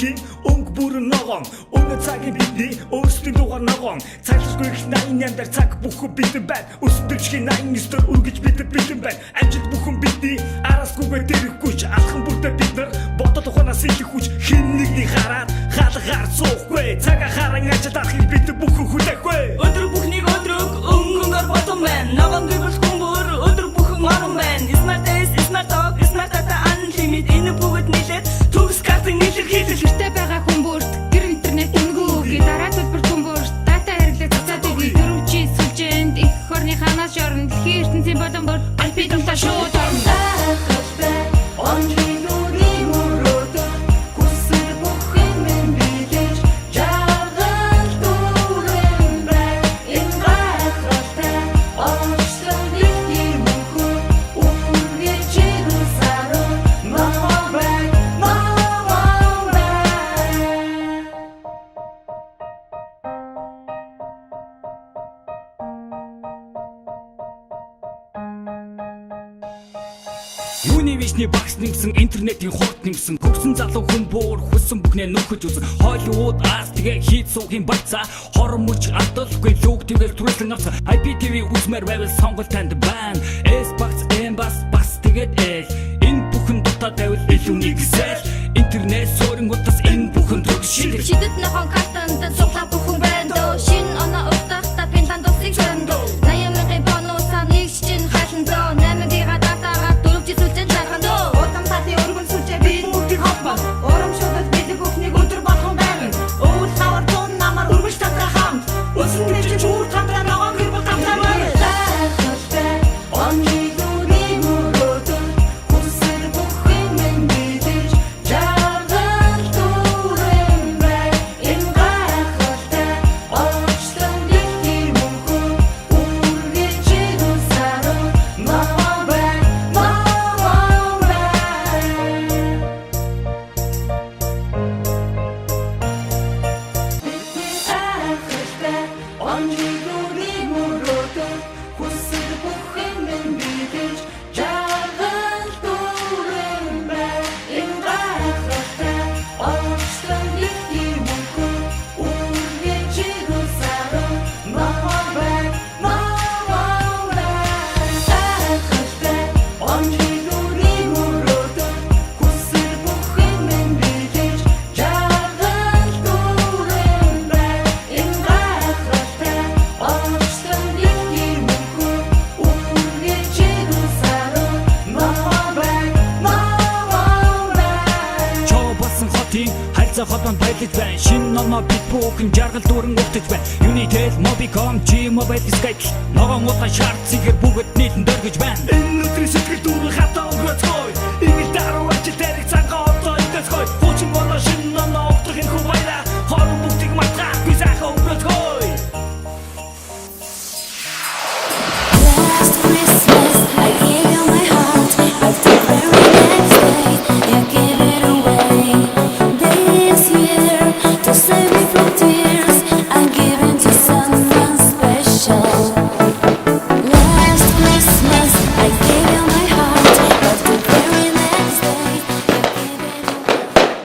дэлхийн өнгө бүрэн ногоон өнөө цагийн бидний өөрсдийн дугаар ногоон цайлшгүй их 88 дээр цаг бүхэн битэн байна өсөлтөчгийн 89 дээр үргэж битэн байна амжилт бүхэн бидний араасгүйгээр дэрхгүй ч алхан бүрдээ бид нар бодол ухаанаас их хүч хин нэгний хараад хаалгаар суухгүй цагаа харан ажил арахыг бид бүхэн хүлээхгүй өдөр бүхнийг өдрөг өнгөнгөр бодсон байна ногоон гэвэл хүмүүр өдөр бүхэн орон байна smart days smart talk smart data unlimited энэ бүгд нийлээд төгс картын нийлэр хийлэл гэртээ байгаа хүмүүст гэр интернет өнгөө дараа төлбөр хүмүүст дата хэрэглээ цацаад өгье 4G сүлжээнд их хорны ханаас шорон дэлхийн ертөнцийн болон бүр аль бидэн та шууд орно Юуны вишний багс нэмсэн интернетийн хурд нэмсэн хөгсөн залуу хүн бүр хүссэн бүхнээ нөхөж үзэн Hollywood аас тэгээ хийд суухийн бацаа хорон мөч алдалгүй лүг тэвэр түрүүлэн авсан IPTV үзмээр байвал сонголт танд байна S багс M бас тэгээд L энэ бүхэн дотоод байвал илүү нэгсэл интернет суурин утас энэ бүхэн төгс шилдэг шидэт нохон картанд суглаа бүхэн байна дөө шин оноо уftахта пентан досыг сандо 80,000 бонусаа нэг чин хашин дөө 8-гийн датагаа 4G сүлжээнд заргандөө Утам таты өргөн сүлжээ бид бүгдийг хоппа урамшуулаад бид бүхнийг өдөр болгон байна өвөл хавар тон намар өргөж татра хамт өсөн гэж чуур татра ногоон гэр бол татра байна Хотон байлж байна шинэ номоо бит бүхэн жаргал дүүрэн өгтөж байна Unitel, Mobicom, G-Mobile, Skype ногоон утаа шаард зигээр бүгд нийлэн